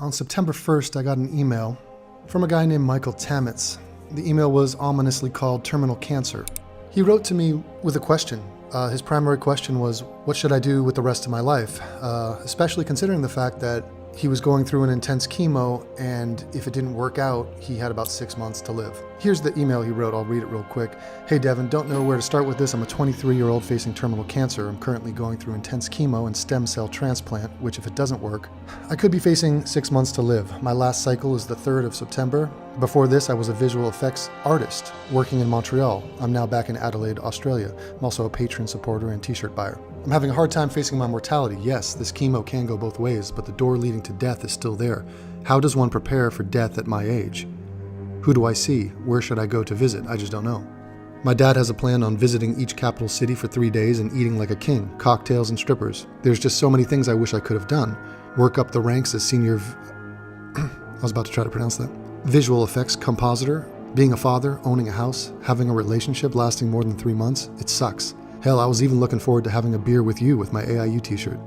On September 1st, I got an email from a guy named Michael Tamits. The email was ominously called Terminal Cancer. He wrote to me with a question. His primary question was, what should I do with the rest of my life? Especially considering the fact that he was going through an intense chemo, and if it didn't work out, he had about 6 months to live. Here's the email he wrote. I'll read it real quick. Hey Devin, don't know where to start with this. I'm a 23-year-old facing terminal cancer. I'm currently going through intense chemo and stem cell transplant, which if it doesn't work, I could be facing 6 months to live. My last cycle is the 3rd of September. Before this, I was a visual effects artist working in Montreal. I'm now back in Adelaide, Australia. I'm also a patron supporter and t-shirt buyer. I'm having a hard time facing my mortality. Yes, this chemo can go both ways, but the door leading to death is still there. How does one prepare for death at my age? Who do I see? Where should I go to visit? I just don't know. My dad has a plan on visiting each capital city for 3 days and eating like a king, cocktails and strippers. There's just so many things I wish I could have done. Work up the ranks as senior I was about to try to pronounce that. Visual effects compositor, being a father, owning a house, having a relationship lasting more than 3 months. It sucks. Hell, I was even looking forward to having a beer with you with my AIU t-shirt.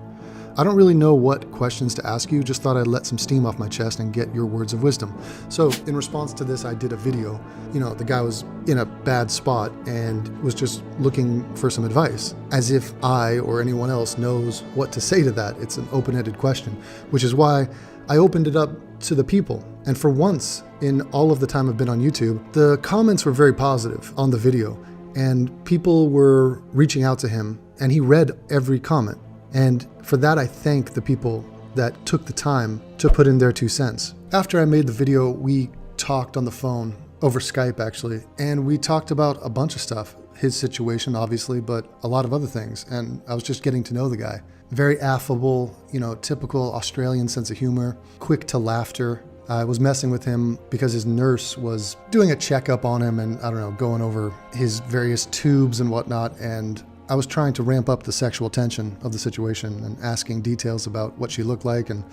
I don't really know what questions to ask you, just thought I'd let some steam off my chest and get your words of wisdom. So in response to this, I did a video. The guy was in a bad spot and was just looking for some advice, as if I or anyone else knows what to say to that. It's an open-ended question, which is why I opened it up to the people. And for once in all of the time I've been on YouTube, the comments were very positive on the video, and people were reaching out to him, and he read every comment. And for that, I thank the people that took the time to put in their 2 cents. After I made the video, we talked on the phone, over Skype actually, and we talked about a bunch of stuff. His situation, obviously, but a lot of other things. And I was just getting to know the guy. Very affable, typical Australian sense of humor, quick to laughter. I was messing with him because his nurse was doing a checkup on him and, going over his various tubes and whatnot. And I was trying to ramp up the sexual tension of the situation and asking details about what she looked like and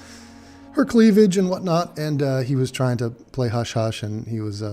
her cleavage and whatnot. And he was trying to play hush-hush, and he was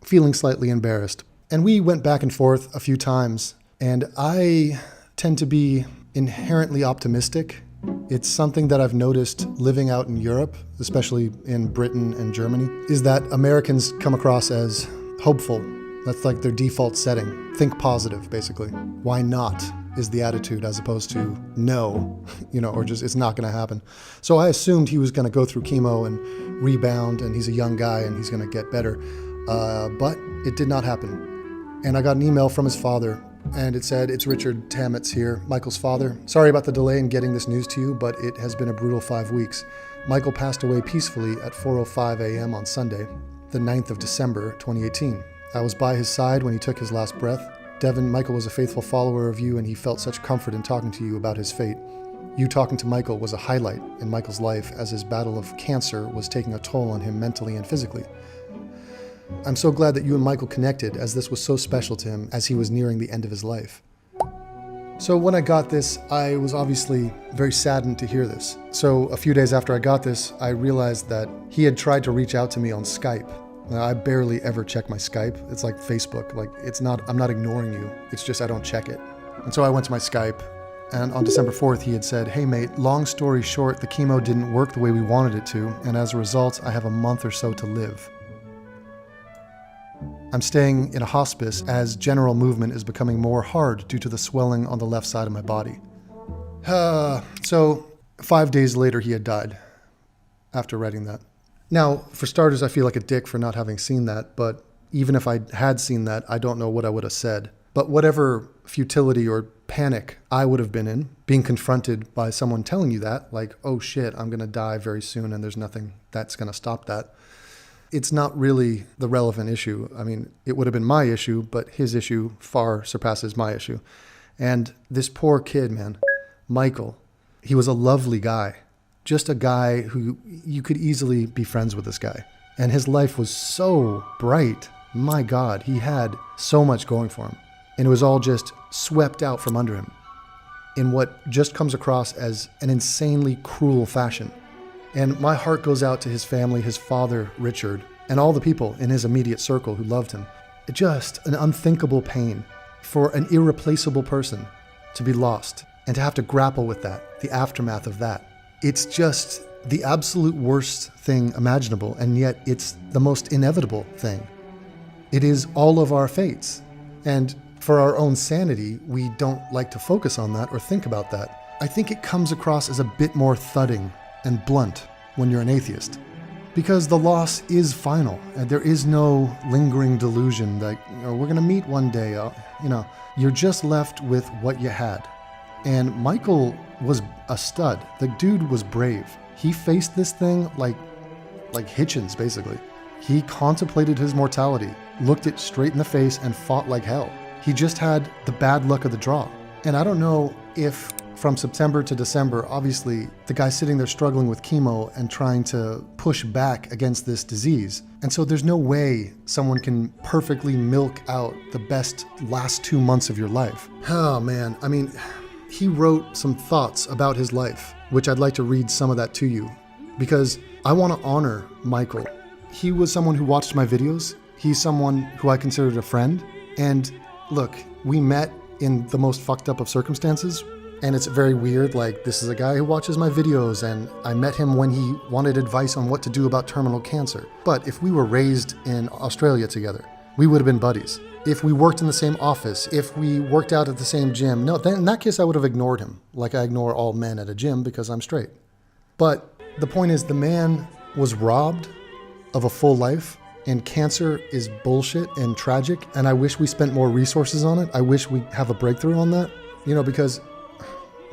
feeling slightly embarrassed. And we went back and forth a few times, and I tend to be inherently optimistic. It's something that I've noticed living out in Europe, especially in Britain and Germany, is that Americans come across as hopeful. That's like their default setting. Think positive, basically. Why not is the attitude, as opposed to no, or just it's not going to happen. So I assumed he was going to go through chemo and rebound, and he's a young guy and he's going to get better. But it did not happen. And I got an email from his father, and it said, "It's Richard Tamits here, Michael's father. Sorry about the delay in getting this news to you, but it has been a brutal 5 weeks. Michael passed away peacefully at 4:05 a.m. on Sunday, the 9th of December, 2018. I was by his side when he took his last breath. Devin, Michael was a faithful follower of you, and he felt such comfort in talking to you about his fate. You talking to Michael was a highlight in Michael's life, as his battle of cancer was taking a toll on him mentally and physically. I'm so glad that you and Michael connected, as this was so special to him as he was nearing the end of his life." So when I got this, I was obviously very saddened to hear this. So a few days after I got this, I realized that he had tried to reach out to me on Skype. Now, I barely ever check my Skype. It's like Facebook. I'm not ignoring you. It's just I don't check it. And so I went to my Skype, and on December 4th, he had said, "Hey mate, long story short, the chemo didn't work the way we wanted it to, and as a result, I have a month or so to live. I'm staying in a hospice as general movement is becoming more hard due to the swelling on the left side of my body." So 5 days later, he had died after writing that. Now, for starters, I feel like a dick for not having seen that, but even if I had seen that, I don't know what I would have said. But whatever futility or panic I would have been in, being confronted by someone telling you that, like, oh shit, I'm going to die very soon and there's nothing that's going to stop that, it's not really the relevant issue. I mean, it would have been my issue, but his issue far surpasses my issue. And this poor kid, man, Michael, he was a lovely guy. Just a guy who you could easily be friends with this guy. And his life was so bright. My God, he had so much going for him. And it was all just swept out from under him in what just comes across as an insanely cruel fashion. And my heart goes out to his family, his father, Richard, and all the people in his immediate circle who loved him. Just an unthinkable pain for an irreplaceable person to be lost and to have to grapple with that, the aftermath of that. It's just the absolute worst thing imaginable, and yet it's the most inevitable thing. It is all of our fates. And for our own sanity, we don't like to focus on that or think about that. I think it comes across as a bit more thudding and blunt when you're an atheist. Because the loss is final, and there is no lingering delusion that, we're going to meet one day. You're just left with what you had. And Michael was a stud. The dude was brave. He faced this thing like Hitchens, basically. He contemplated his mortality, looked it straight in the face, and fought like hell. He just had the bad luck of the draw. And I don't know if from September to December, obviously, the guy's sitting there struggling with chemo and trying to push back against this disease. And so there's no way someone can perfectly milk out the best last 2 months of your life. Oh man, I mean, he wrote some thoughts about his life, which I'd like to read some of that to you, because I want to honor Michael. He was someone who watched my videos. He's someone who I considered a friend. And look, we met in the most fucked up of circumstances. And it's very weird, like, this is a guy who watches my videos, and I met him when he wanted advice on what to do about terminal cancer. But if we were raised in Australia together, we would have been buddies. If we worked in the same office, if we worked out at the same gym, no, then in that case I would have ignored him, like I ignore all men at a gym because I'm straight. But the point is, the man was robbed of a full life, and cancer is bullshit and tragic, and I wish we spent more resources on it. I wish we have a breakthrough on that, because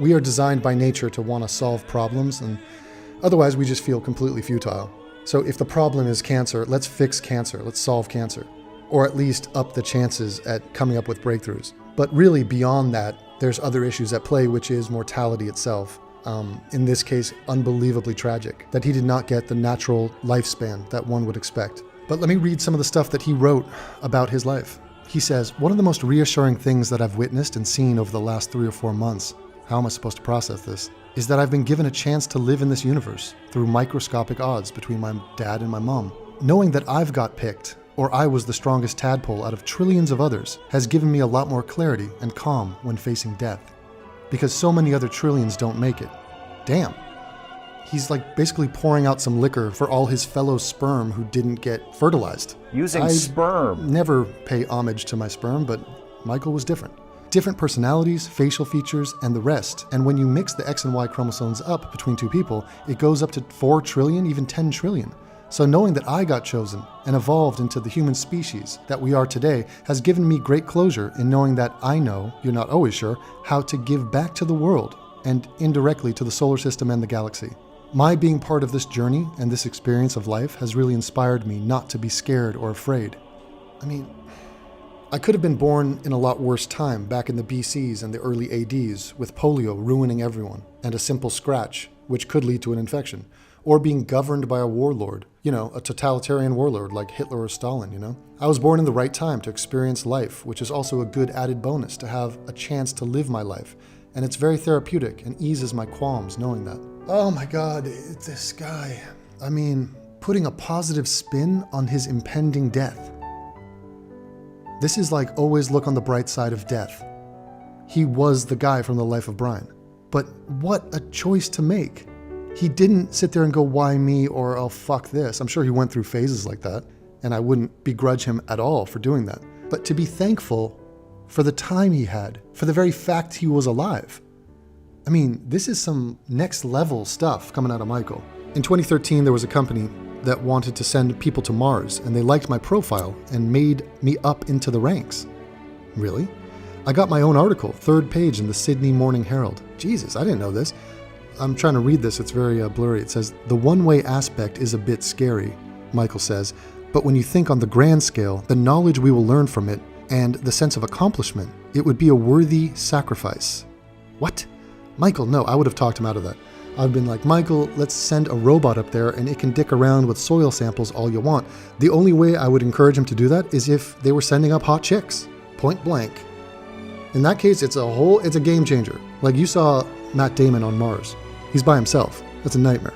we are designed by nature to want to solve problems, and otherwise we just feel completely futile. So if the problem is cancer, let's fix cancer, let's solve cancer, or at least up the chances at coming up with breakthroughs. But really beyond that, there's other issues at play, which is mortality itself. In this case, unbelievably tragic, that he did not get the natural lifespan that one would expect. But let me read some of the stuff that he wrote about his life. He says, "One of the most reassuring things that I've witnessed and seen over the last 3 or 4 months, how am I supposed to process this, is that I've been given a chance to live in this universe through microscopic odds between my dad and my mom. Knowing that I've got picked, or I was the strongest tadpole out of trillions of others, has given me a lot more clarity and calm when facing death. Because so many other trillions don't make it." Damn. He's like basically pouring out some liquor for all his fellow sperm who didn't get fertilized. Using sperm. Never pay homage to my sperm, but Michael was different. Different personalities, facial features, and the rest. And when you mix the X and Y chromosomes up between two people, it goes up to 4 trillion, even 10 trillion. So knowing that I got chosen and evolved into the human species that we are today has given me great closure in knowing that I know, you're not always sure, how to give back to the world and indirectly to the solar system and the galaxy. My being part of this journey and this experience of life has really inspired me not to be scared or afraid. I mean, I could have been born in a lot worse time, back in the BCs and the early ADs, with polio ruining everyone, and a simple scratch, which could lead to an infection, or being governed by a warlord, a totalitarian warlord like Hitler or Stalin, I was born in the right time to experience life, which is also a good added bonus to have a chance to live my life, and it's very therapeutic and eases my qualms knowing that. Oh my God, this guy. I mean, putting a positive spin on his impending death. This is like always look on the bright side of death. He was the guy from The Life of Brian. But what a choice to make. He didn't sit there and go, why me, or oh, fuck this. I'm sure he went through phases like that, and I wouldn't begrudge him at all for doing that. But to be thankful for the time he had, for the very fact he was alive. I mean, this is some next level stuff coming out of Michael. In 2013, there was a company that wanted to send people to Mars, and they liked my profile and made me up into the ranks. Really? I got my own article, 3rd page in the Sydney Morning Herald. Jesus, I didn't know this. I'm trying to read this, it's very blurry. It says, "The one-way aspect is a bit scary," Michael says, "but when you think on the grand scale, the knowledge we will learn from it, and the sense of accomplishment, it would be a worthy sacrifice." What? Michael, no, I would have talked him out of that. I've been like, Michael, let's send a robot up there and it can dick around with soil samples all you want. The only way I would encourage him to do that is if they were sending up hot chicks, point blank. In that case, it's a game changer. Like you saw Matt Damon on Mars. He's by himself. That's a nightmare.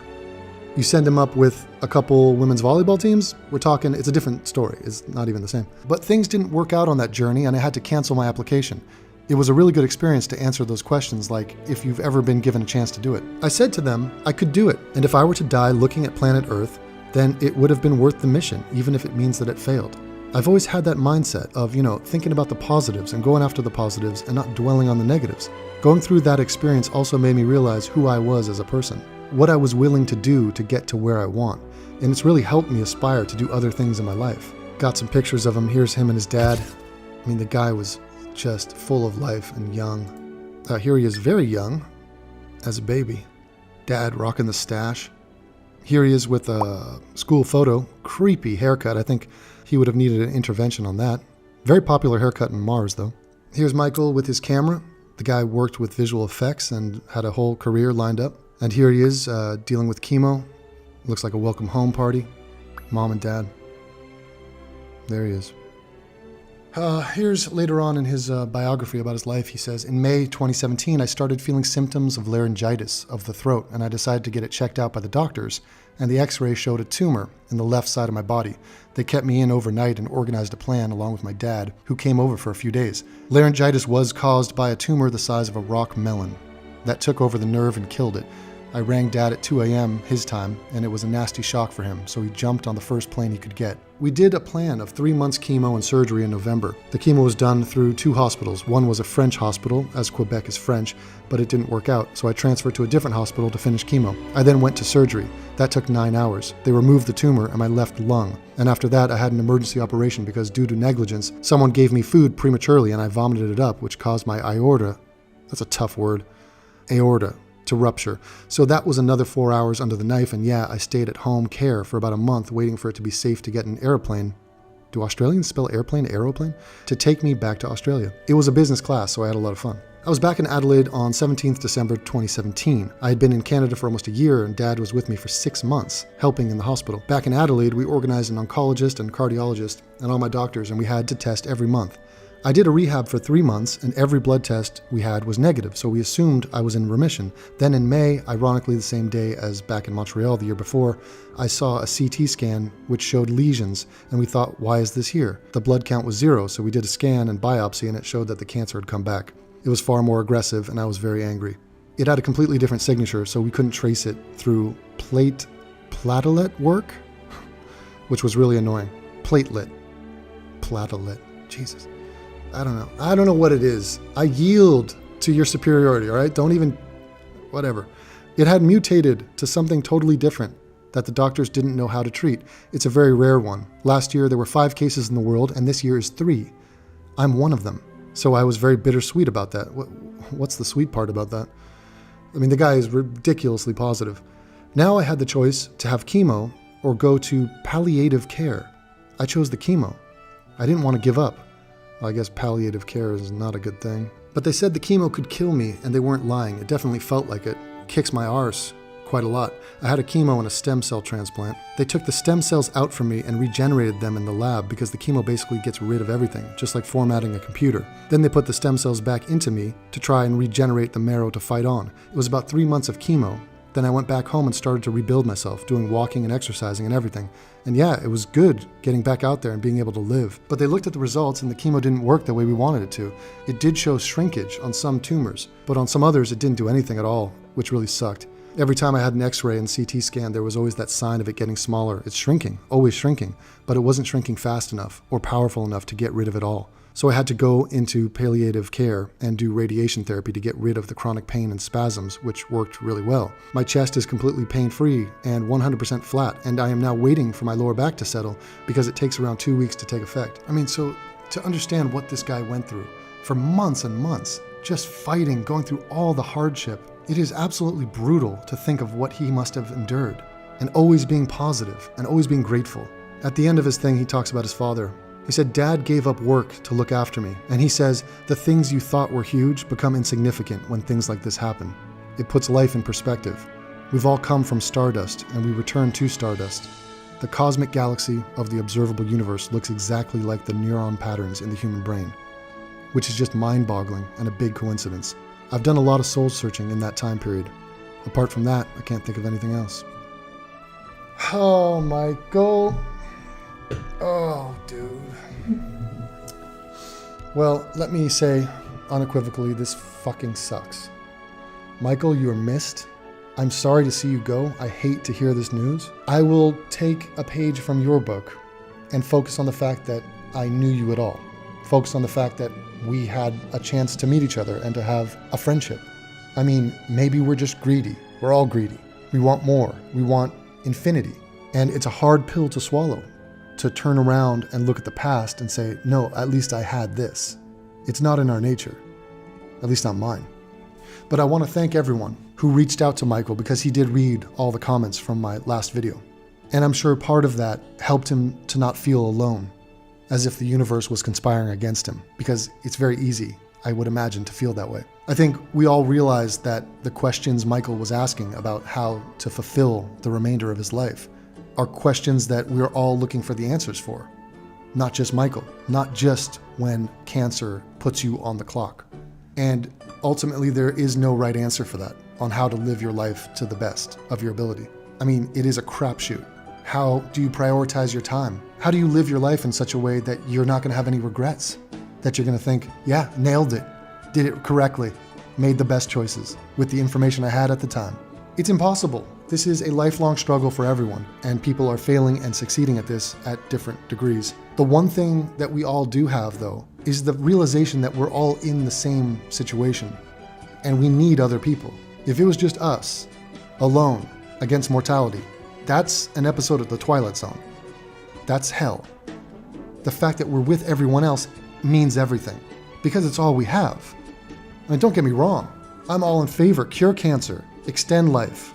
You send him up with a couple women's volleyball teams, we're talking, it's a different story. It's not even the same. But things didn't work out on that journey and I had to cancel my application. It was a really good experience to answer those questions, like if you've ever been given a chance to do it. I said to them I could do it, and if I were to die looking at planet Earth, then it would have been worth the mission, even if it means that it failed. I've always had that mindset of, thinking about the positives and going after the positives and not dwelling on the negatives. Going through that experience also made me realize who I was as a person, what I was willing to do to get to where I want, and it's really helped me aspire to do other things in my life. Got some pictures of him. Here's him and his dad. I mean, the guy was just full of life and young. Here he is very young, as a baby. Dad rocking the stash. Here he is with a school photo. Creepy haircut. I think he would have needed an intervention on that. Very popular haircut in Mars, though. Here's Michael with his camera. The guy worked with visual effects and had a whole career lined up. And here he is dealing with chemo. Looks like a welcome home party. Mom and dad. There he is. Here's later on in his biography about his life. He says, in May 2017, I started feeling symptoms of laryngitis of the throat, and I decided to get it checked out by the doctors, and the x-ray showed a tumor in the left side of my body. They kept me in overnight and organized a plan along with my dad, who came over for a few days. Laryngitis was caused by a tumor the size of a rock melon that took over the nerve and killed it. I rang Dad at 2 a.m. his time, and it was a nasty shock for him, so he jumped on the first plane he could get. We did a plan of 3 months chemo and surgery in November. The chemo was done through 2 hospitals. One was a French hospital, as Quebec is French, but it didn't work out, so I transferred to a different hospital to finish chemo. I then went to surgery. That took 9 hours. They removed the tumor and my left lung. And after that, I had an emergency operation because due to negligence, someone gave me food prematurely and I vomited it up, which caused my aorta, that's a tough word, aorta, to rupture. So that was another 4 hours under the knife, and yeah, I stayed at home care for about a month waiting for it to be safe to get an airplane. Do Australians spell airplane, aeroplane? To take me back to Australia. It was a business class, so I had a lot of fun. I was back in Adelaide on 17th December 2017. I had been in Canada for almost a year, and Dad was with me for 6 months, helping in the hospital. Back in Adelaide, we organized an oncologist and cardiologist and all my doctors, and we had to test every month. I did a rehab for 3 months, and every blood test we had was negative, so we assumed I was in remission. Then in May, ironically the same day as back in Montreal the year before, I saw a CT scan which showed lesions, and we thought, why is this here? The blood count was 0, so we did a scan and biopsy, and it showed that the cancer had come back. It was far more aggressive, and I was very angry. It had a completely different signature, so we couldn't trace it through platelet work, which was really annoying. Platelet. Jesus. I don't know what it is. I yield to your superiority, all right? Don't even, whatever. It had mutated to something totally different that the doctors didn't know how to treat. It's a very rare one. Last year, there were 5 cases in the world, and this year is 3. I'm one of them. So I was very bittersweet about that. What's the sweet part about that? I mean, the guy is ridiculously positive. Now I had the choice to have chemo or go to palliative care. I chose the chemo. I didn't want to give up. Well, I guess palliative care is not a good thing. But they said the chemo could kill me, and they weren't lying. It definitely felt like it. Kicks my arse quite a lot. I had a chemo and a stem cell transplant. They took the stem cells out from me and regenerated them in the lab because the chemo basically gets rid of everything, just like formatting a computer. Then they put the stem cells back into me to try and regenerate the marrow to fight on. It was about 3 months of chemo. Then I went back home and started to rebuild myself, doing walking and exercising and everything. And yeah, it was good getting back out there and being able to live. But they looked at the results and the chemo didn't work the way we wanted it to. It did show shrinkage on some tumors, but on some others it didn't do anything at all, which really sucked. Every time I had an x-ray and CT scan, there was always that sign of it getting smaller. It's shrinking, always shrinking, but it wasn't shrinking fast enough or powerful enough to get rid of it all. So I had to go into palliative care and do radiation therapy to get rid of the chronic pain and spasms, which worked really well. My chest is completely pain-free and 100% flat, and I am now waiting for my lower back to settle because it takes around 2 weeks to take effect. I mean, so to understand what this guy went through for months and months, just fighting, going through all the hardship, it is absolutely brutal to think of what he must have endured, and always being positive and always being grateful. At the end of his thing, he talks about his father. He said, Dad gave up work to look after me. And he says, the things you thought were huge become insignificant when things like this happen. It puts life in perspective. We've all come from stardust, and we return to stardust. The cosmic galaxy of the observable universe looks exactly like the neuron patterns in the human brain, which is just mind-boggling and a big coincidence. I've done a lot of soul searching in that time period. Apart from that, I can't think of anything else. Oh, Michael. Oh, dude. Well, let me say unequivocally, this fucking sucks. Michael, you are missed. I'm sorry to see you go. I hate to hear this news. I will take a page from your book and focus on the fact that I knew you at all. Focus on the fact that we had a chance to meet each other and to have a friendship. I mean, maybe we're just greedy. We're all greedy. We want more. We want infinity. And it's a hard pill to swallow, to turn around and look at the past and say, no, at least I had this. It's not in our nature, at least not mine. But I want to thank everyone who reached out to Michael, because he did read all the comments from my last video. And I'm sure part of that helped him to not feel alone, as if the universe was conspiring against him, because it's very easy, I would imagine, to feel that way. I think we all realized that the questions Michael was asking about how to fulfill the remainder of his life are questions that we're all looking for the answers for. Not just Michael, not just when cancer puts you on the clock. And ultimately, there is no right answer for that, on how to live your life to the best of your ability. I mean, it is a crapshoot. How do you prioritize your time? How do you live your life in such a way that you're not going to have any regrets? That you're going to think, yeah, nailed it, did it correctly, made the best choices with the information I had at the time. It's impossible. This is a lifelong struggle for everyone, and people are failing and succeeding at this at different degrees. The one thing that we all do have, though, is the realization that we're all in the same situation, and we need other people. If it was just us, alone, against mortality, that's an episode of The Twilight Zone. That's hell. The fact that we're with everyone else means everything, because it's all we have. I mean, don't get me wrong. I'm all in favor. Cure cancer, extend life,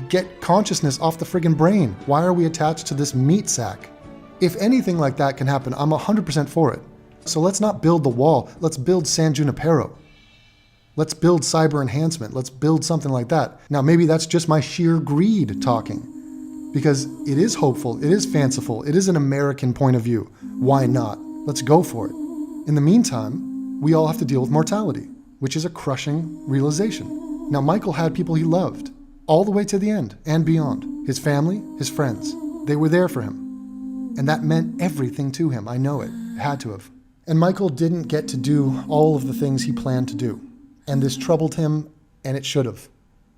get consciousness off the friggin' brain. Why are we attached to this meat sack? If anything like that can happen, I'm 100% for it. So let's not build the wall. Let's build San Junipero. Let's build cyber enhancement. Let's build something like that. Now, maybe that's just my sheer greed talking, because it is hopeful, it is fanciful, it is an American point of view. Why not? Let's go for it. In the meantime, we all have to deal with mortality, which is a crushing realization. Now, Michael had people he loved all the way to the end and beyond. His family, his friends, they were there for him. And that meant everything to him. I know it. It had to have. And Michael didn't get to do all of the things he planned to do. And this troubled him, and it should have.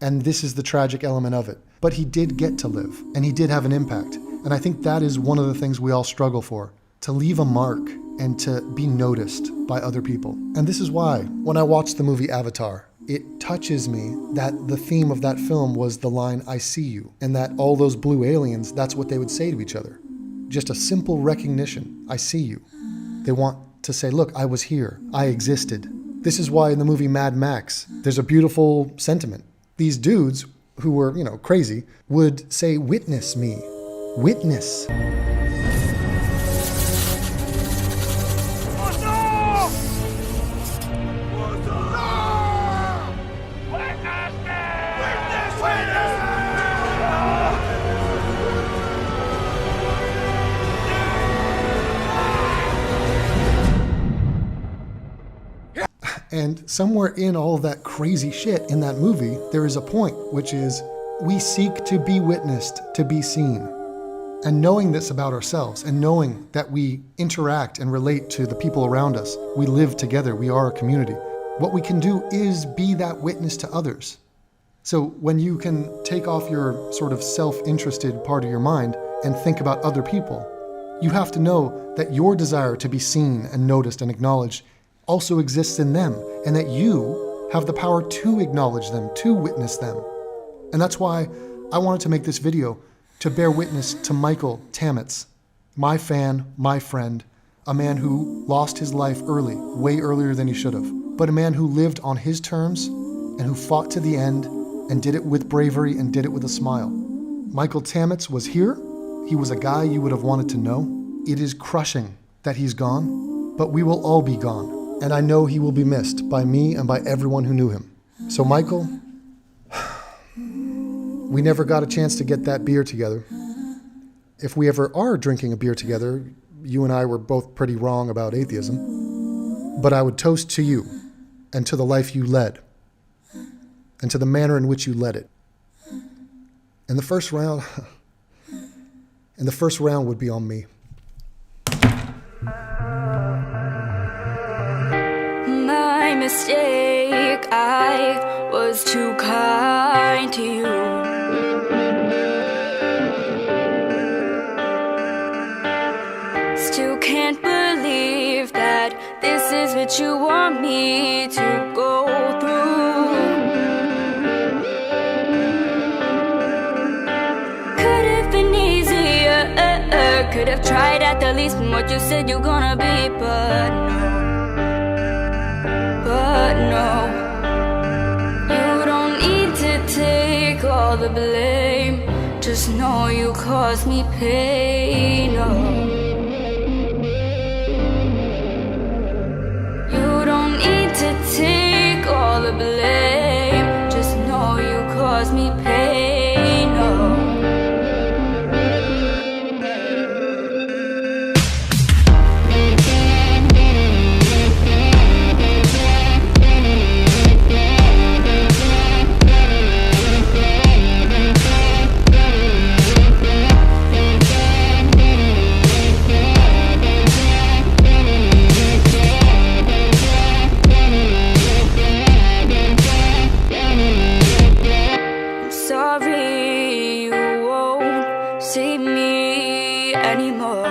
And this is the tragic element of it. But he did get to live, and he did have an impact. And I think that is one of the things we all struggle for, to leave a mark and to be noticed by other people. And this is why, when I watched the movie Avatar, it touches me that the theme of that film was the line, "I see you," and that all those blue aliens, that's what they would say to each other. Just a simple recognition, I see you. They want to say, look, I was here, I existed. This is why in the movie Mad Max, there's a beautiful sentiment. These dudes who were, crazy, would say, witness me, witness. And somewhere in all that crazy shit in that movie, there is a point, which is we seek to be witnessed, to be seen. And knowing this about ourselves, and knowing that we interact and relate to the people around us, we live together, we are a community. What we can do is be that witness to others. So when you can take off your sort of self-interested part of your mind and think about other people, you have to know that your desire to be seen and noticed and acknowledged also exists in them, and that you have the power to acknowledge them, to witness them. And that's why I wanted to make this video, to bear witness to Michael Tamits, my fan, my friend, a man who lost his life early, way earlier than he should have, but a man who lived on his terms and who fought to the end and did it with bravery and did it with a smile. Michael Tamits was here. He was a guy you would have wanted to know. It is crushing that he's gone, but we will all be gone. And I know he will be missed by me and by everyone who knew him. So Michael, we never got a chance to get that beer together. If we ever are drinking a beer together, you and I were both pretty wrong about atheism. But I would toast to you and to the life you led and to the manner in which you led it. And the first round would be on me. My mistake, I was too kind to you. Still can't believe that this is what you want me to go through. Could have been easier, could have tried at the least from what you said you're gonna be, but no, you don't need to take all the blame. Just know you caused me pain, no. Take all the blame. Just know you caused me pain, oh. Sorry, you won't see me anymore.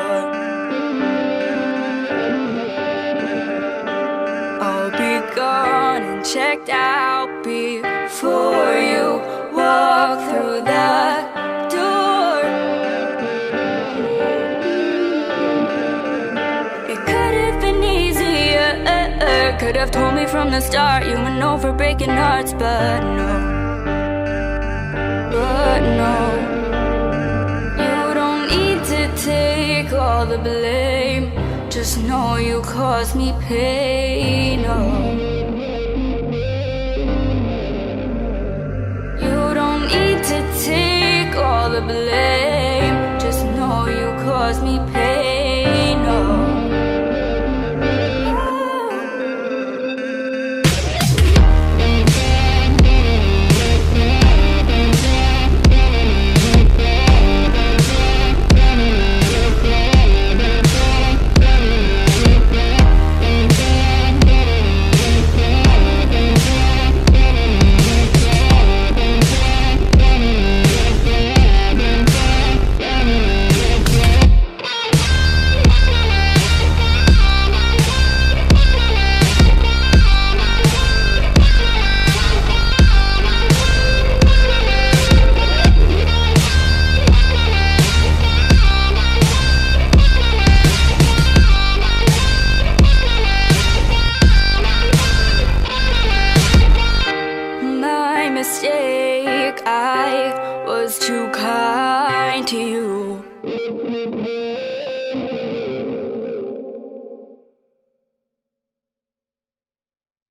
I'll be gone and checked out before you walk through the door. It could have been easier, could have told me from the start you were known for breaking hearts, but no. But no, you don't need to take all the blame. Just know you caused me pain, oh. You don't need to take all the blame. Just know you caused me pain, oh. Mistake, I was too kind to you.